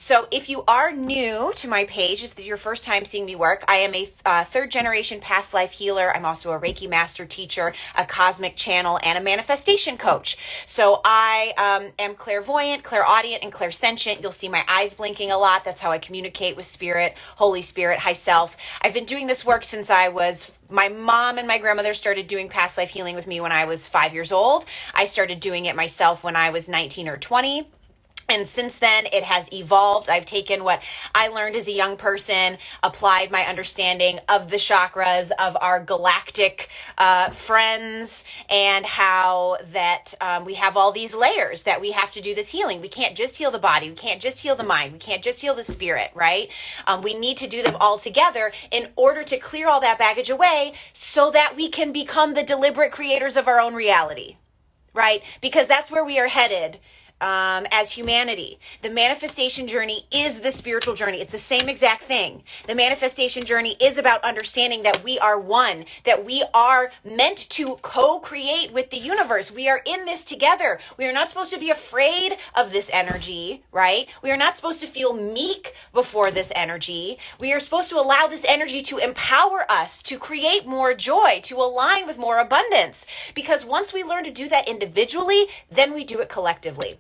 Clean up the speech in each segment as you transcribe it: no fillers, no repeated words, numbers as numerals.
So if you are new to my page, if this is your first time seeing me work, I am a third generation past life healer. I'm also a Reiki master teacher, a cosmic channel, and a manifestation coach. So I am clairvoyant, clairaudient, and clairsentient. You'll see my eyes blinking a lot. That's how I communicate with spirit, Holy Spirit, high self. I've been doing this work since my mom and my grandmother started doing past life healing with me when I was 5 years old. I started doing it myself when I was 19 or 20. And since then, it has evolved. I've taken what I learned as a young person, applied my understanding of the chakras, of our galactic friends, and how that we have all these layers that we have to do this healing. We can't just heal the body. We can't just heal the mind. We can't just heal the spirit, right? We need to do them all together in order to clear all that baggage away so that we can become the deliberate creators of our own reality, right? Because that's where we are headed. As humanity. The manifestation journey is the spiritual journey. It's the same exact thing. The manifestation journey is about understanding that we are one, that we are meant to co-create with the universe. We are in this together. We are not supposed to be afraid of this energy, right? We are not supposed to feel meek before this energy. We are supposed to allow this energy to empower us, to create more joy, to align with more abundance. Because once we learn to do that individually, then we do it collectively.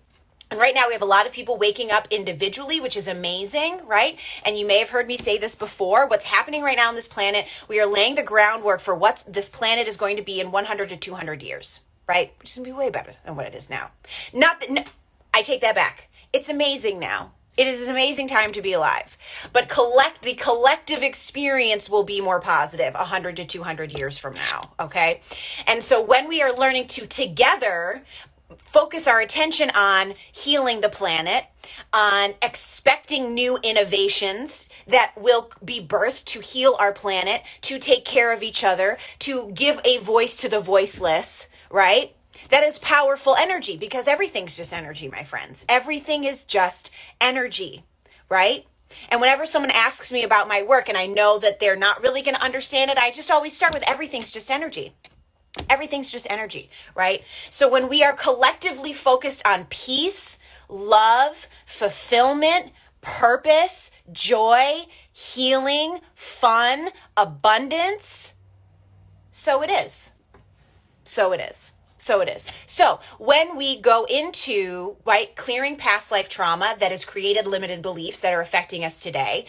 And right now we have a lot of people waking up individually, which is amazing, right? And you may have heard me say this before. What's happening right now on this planet, we are laying the groundwork for what this planet is going to be in 100 to 200 years, right? Which is going to be way better than what it is now. I take that back. It's amazing now. It is an amazing time to be alive. But the collective experience will be more positive 100 to 200 years from now, okay? And so when we are learning to together focus our attention on healing the planet, on expecting new innovations that will be birthed to heal our planet, to take care of each other, to give a voice to the voiceless, right? That is powerful energy, because everything's just energy, my friends. Everything is just energy, right? And whenever someone asks me about my work and I know that they're not really going to understand it, I just always start with everything's just energy. Everything's just energy, right? So when we are collectively focused on peace, love, fulfillment, purpose, joy, healing, fun, abundance, so it is. So it is. So it is. So when we go into, right, clearing past life trauma that has created limited beliefs that are affecting us today,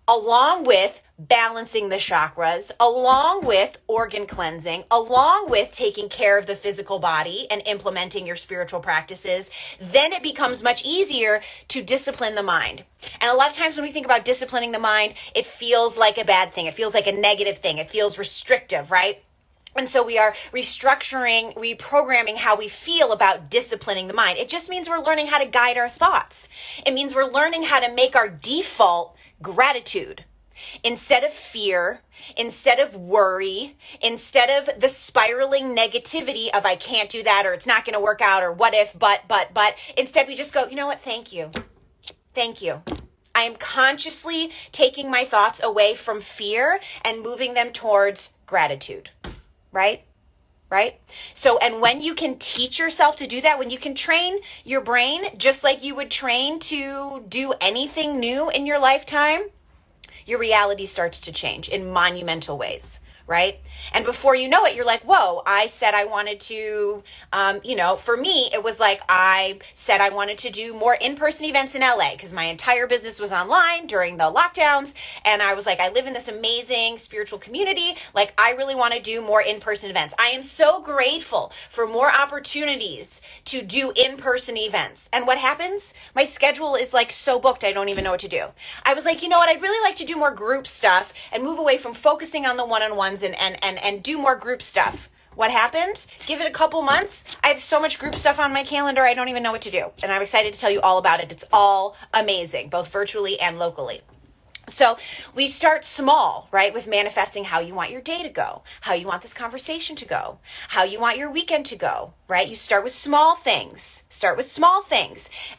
along with balancing the chakras, along with organ cleansing, along with taking care of the physical body and implementing your spiritual practices, then it becomes much easier to discipline the mind. And a lot of times when we think about disciplining the mind, it feels like a bad thing. It feels like a negative thing. It feels restrictive, right? And so we are reprogramming how we feel about disciplining the mind. It just means we're learning how to guide our thoughts. It means we're learning how to make our default gratitude instead of fear, instead of worry, instead of the spiraling negativity of I can't do that, or it's not going to work out, or what if, but. Instead we just go, you know what? Thank you. Thank you. I am consciously taking my thoughts away from fear and moving them towards gratitude. Right? So, and when you can teach yourself to do that, when you can train your brain, just like you would train to do anything new in your lifetime, your reality starts to change in monumental ways, right? And before you know it, you're like, whoa, I said I wanted to, for me, it was like I said I wanted to do more in-person events in LA because my entire business was online during the lockdowns. And I was like, I live in this amazing spiritual community. Like, I really want to do more in-person events. I am so grateful for more opportunities to do in-person events. And what happens? My schedule is like so booked, I don't even know what to do. I was like, you know what? I'd really like to do more group stuff and move away from focusing on the one-on-ones and do more group stuff. What happened? Give it a couple months. I have so much group stuff on my calendar, I don't even know what to do. And I'm excited to tell you all about it. It's all amazing, both virtually and locally. So we start small, right? With manifesting how you want your day to go, how you want this conversation to go, how you want your weekend to go, right? You start with small things.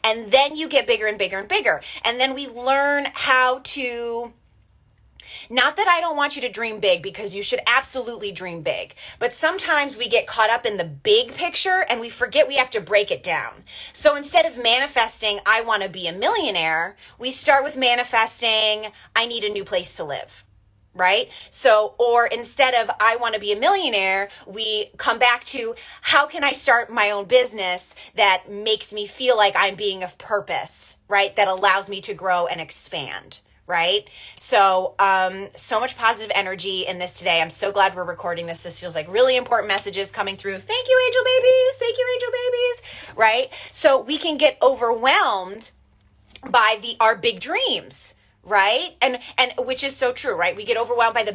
And then you get bigger and bigger and bigger. And then we learn how to Not that I don't want you to dream big, because you should absolutely dream big. But sometimes we get caught up in the big picture and we forget we have to break it down. So instead of manifesting, I want to be a millionaire, we start with manifesting, I need a new place to live. Right? So, or instead of I want to be a millionaire, we come back to how can I start my own business that makes me feel like I'm being of purpose, right? That allows me to grow and expand. Right? So, so much positive energy in this today. I'm so glad we're recording this. This feels like really important messages coming through. Thank you, angel babies. Thank you, angel babies. Right? So we can get overwhelmed by our big dreams. Right? And which is so true, right? We get overwhelmed by the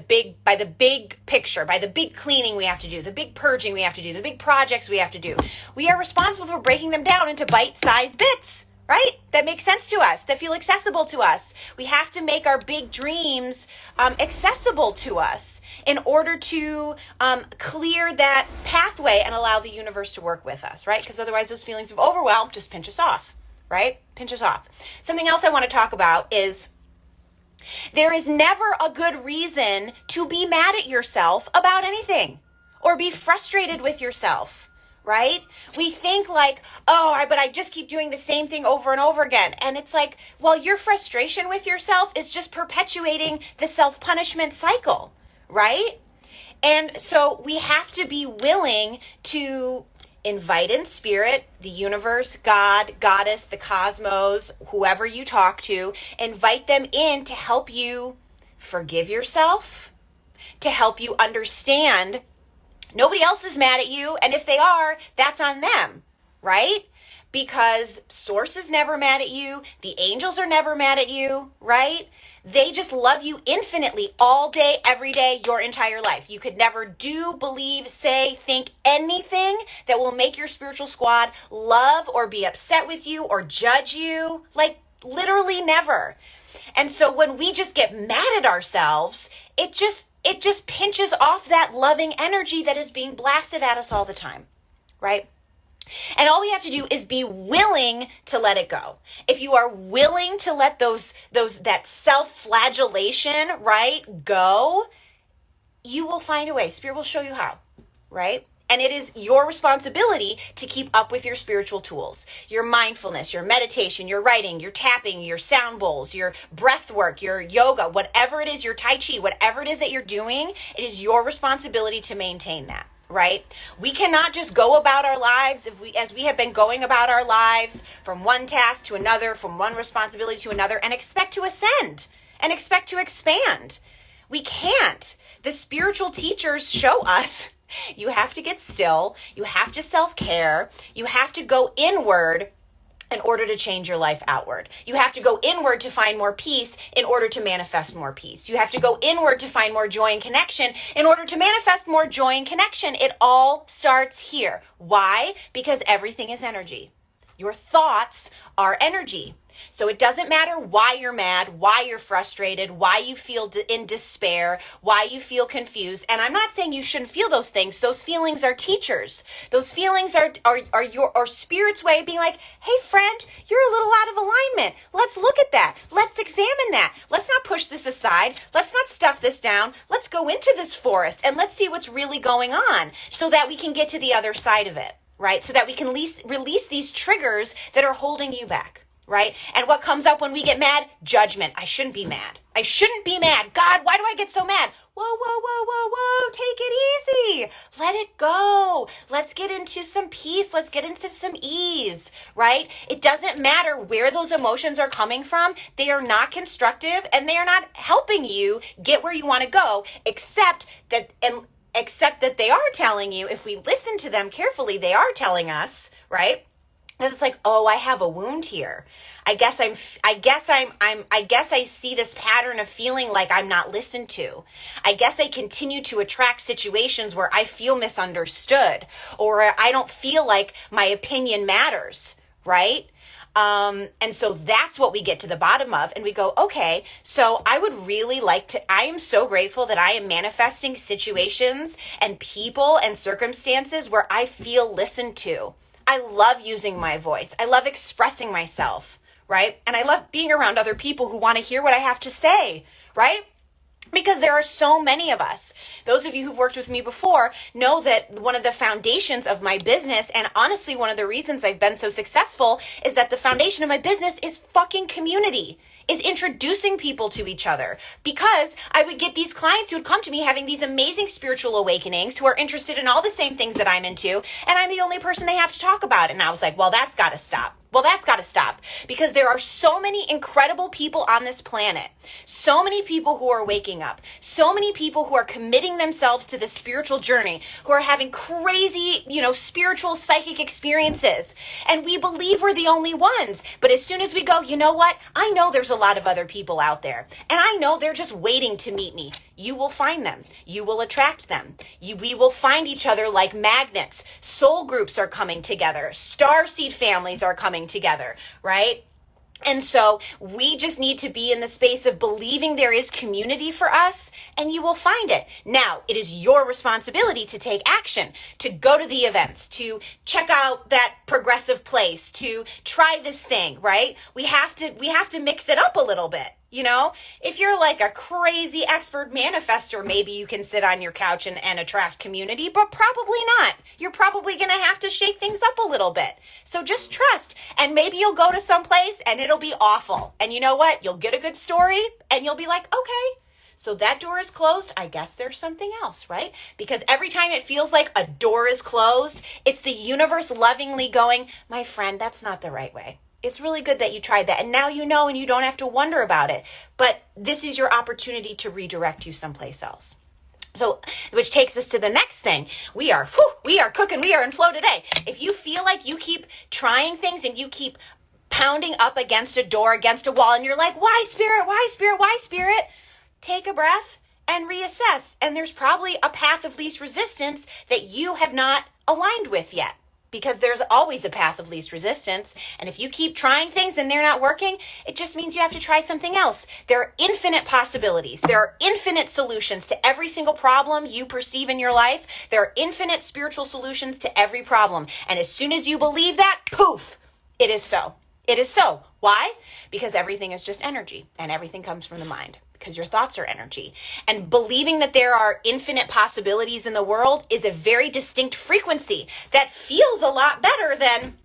big picture, by the big cleaning we have to do, the big purging we have to do, the big projects we have to do. We are responsible for breaking them down into bite-sized bits, right? That make sense to us, that feel accessible to us. We have to make our big dreams accessible to us in order to clear that pathway and allow the universe to work with us, right? Because otherwise those feelings of overwhelm just pinch us off, right? Pinch us off. Something else I want to talk about is there is never a good reason to be mad at yourself about anything or be frustrated with yourself, right? We think like, but I just keep doing the same thing over and over again. And it's like, well, your frustration with yourself is just perpetuating the self-punishment cycle, right? And so we have to be willing to invite in spirit, the universe, God, goddess, the cosmos, whoever you talk to, invite them in to help you forgive yourself, to help you understand nobody else is mad at you. And if they are, that's on them, right? Because source is never mad at you. The angels are never mad at you, right? They just love you infinitely all day, every day, your entire life. You could never do, believe, say, think anything that will make your spiritual squad love or be upset with you or judge you. Like literally never. And so when we just get mad at ourselves, it just pinches off that loving energy that is being blasted at us all the time, right? And all we have to do is be willing to let it go. If you are willing to let that self-flagellation, right, go, you will find a way. Spirit will show you how, right? And it is your responsibility to keep up with your spiritual tools, your mindfulness, your meditation, your writing, your tapping, your sound bowls, your breath work, your yoga, whatever it is, your Tai Chi, whatever it is that you're doing, it is your responsibility to maintain that. Right? We cannot just go about our lives as we have been going about our lives from one task to another, from one responsibility to another, and expect to ascend and expect to expand. We can't. The spiritual teachers show us you have to get still, you have to self-care, you have to go inward in order to change your life outward. You have to go inward to find more peace in order to manifest more peace. You have to go inward to find more joy and connection in order to manifest more joy and connection. It all starts here. Why? Because everything is energy. Your thoughts are energy. So it doesn't matter why you're mad, why you're frustrated, why you feel in despair, why you feel confused. And I'm not saying you shouldn't feel those things. Those feelings are teachers. Those feelings are your spirit's way of being like, hey friend, you're a little out of alignment. Let's look at that. Let's examine that. Let's not push this aside. Let's not stuff this down. Let's go into this forest and let's see what's really going on so that we can get to the other side of it, right? So that we can release these triggers that are holding you back. Right? And what comes up when we get mad? Judgment. I shouldn't be mad. I shouldn't be mad. God, why do I get so mad? Whoa. Take it easy. Let it go. Let's get into some peace. Let's get into some ease, right? It doesn't matter where those emotions are coming from. They are not constructive and they are not helping you get where you want to go, except that they are telling you, if we listen to them carefully, they are telling us, right? And it's like, oh, I have a wound here. I guess I see this pattern of feeling like I'm not listened to. I guess I continue to attract situations where I feel misunderstood or I don't feel like my opinion matters, right? And so that's what we get to the bottom of, and we go, okay, so I would really like to, I am so grateful that I am manifesting situations and people and circumstances where I feel listened to. I love using my voice. I love expressing myself, right? And I love being around other people who want to hear what I have to say, right? Because there are so many of us. Those of you who've worked with me before know that one of the foundations of my business, and honestly, one of the reasons I've been so successful, is that the foundation of my business is fucking community, is introducing people to each other. Because I would get these clients who would come to me having these amazing spiritual awakenings, who are interested in all the same things that I'm into, and I'm the only person they have to talk about it. And I was like, well, that's got to stop. Well, that's got to stop, because there are so many incredible people on this planet, so many people who are waking up, so many people who are committing themselves to the spiritual journey, who are having crazy, spiritual psychic experiences. And we believe we're the only ones. But as soon as we go, you know what? I know there's a lot of other people out there, and I know they're just waiting to meet me. You will find them. You will attract them. We will find each other like magnets. Soul groups are coming together. Starseed families are coming together, right? And so we just need to be in the space of believing there is community for us, and you will find it. Now, it is your responsibility to take action, to go to the events, to check out that progressive place, to try this thing, right? We have to mix it up a little bit. If you're like a crazy expert manifester, maybe you can sit on your couch and attract community, but probably not. You're probably going to have to shake things up a little bit. So just trust. And maybe you'll go to some place and it'll be awful. And you know what? You'll get a good story and you'll be like, okay, so that door is closed. I guess there's something else, right? Because every time it feels like a door is closed, it's the universe lovingly going, my friend, that's not the right way. It's really good that you tried that. And now you know, and you don't have to wonder about it. But this is your opportunity to redirect you someplace else. So, which takes us to the next thing. We are cooking. We are in flow today. If you feel like you keep trying things and you keep pounding up against a door, against a wall, and you're like, why spirit, why spirit, why spirit? Take a breath and reassess. And there's probably a path of least resistance that you have not aligned with yet. Because there's always a path of least resistance. And if you keep trying things and they're not working, it just means you have to try something else. There are infinite possibilities. There are infinite solutions to every single problem you perceive in your life. There are infinite spiritual solutions to every problem. And as soon as you believe that, poof, it is so. It is so. Why? Because everything is just energy, and everything comes from the mind. Because your thoughts are energy. And believing that there are infinite possibilities in the world is a very distinct frequency that feels a lot better than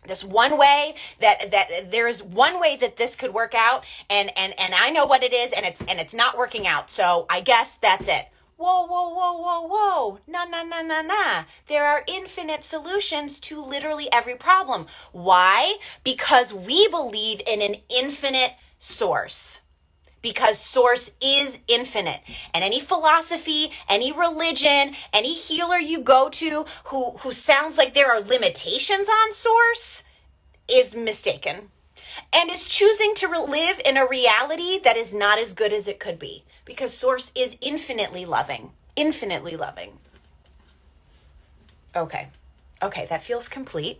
this one way that there's one way that this could work out, and I know what it is, and it's not working out. So I guess that's it. Whoa, whoa, whoa, whoa, whoa. Nah. There are infinite solutions to literally every problem. Why? Because we believe in an infinite source. Because source is infinite. And any philosophy, any religion, any healer you go to who sounds like there are limitations on source is mistaken. And is choosing to live in a reality that is not as good as it could be. Because source is infinitely loving. Infinitely loving. Okay, that feels complete.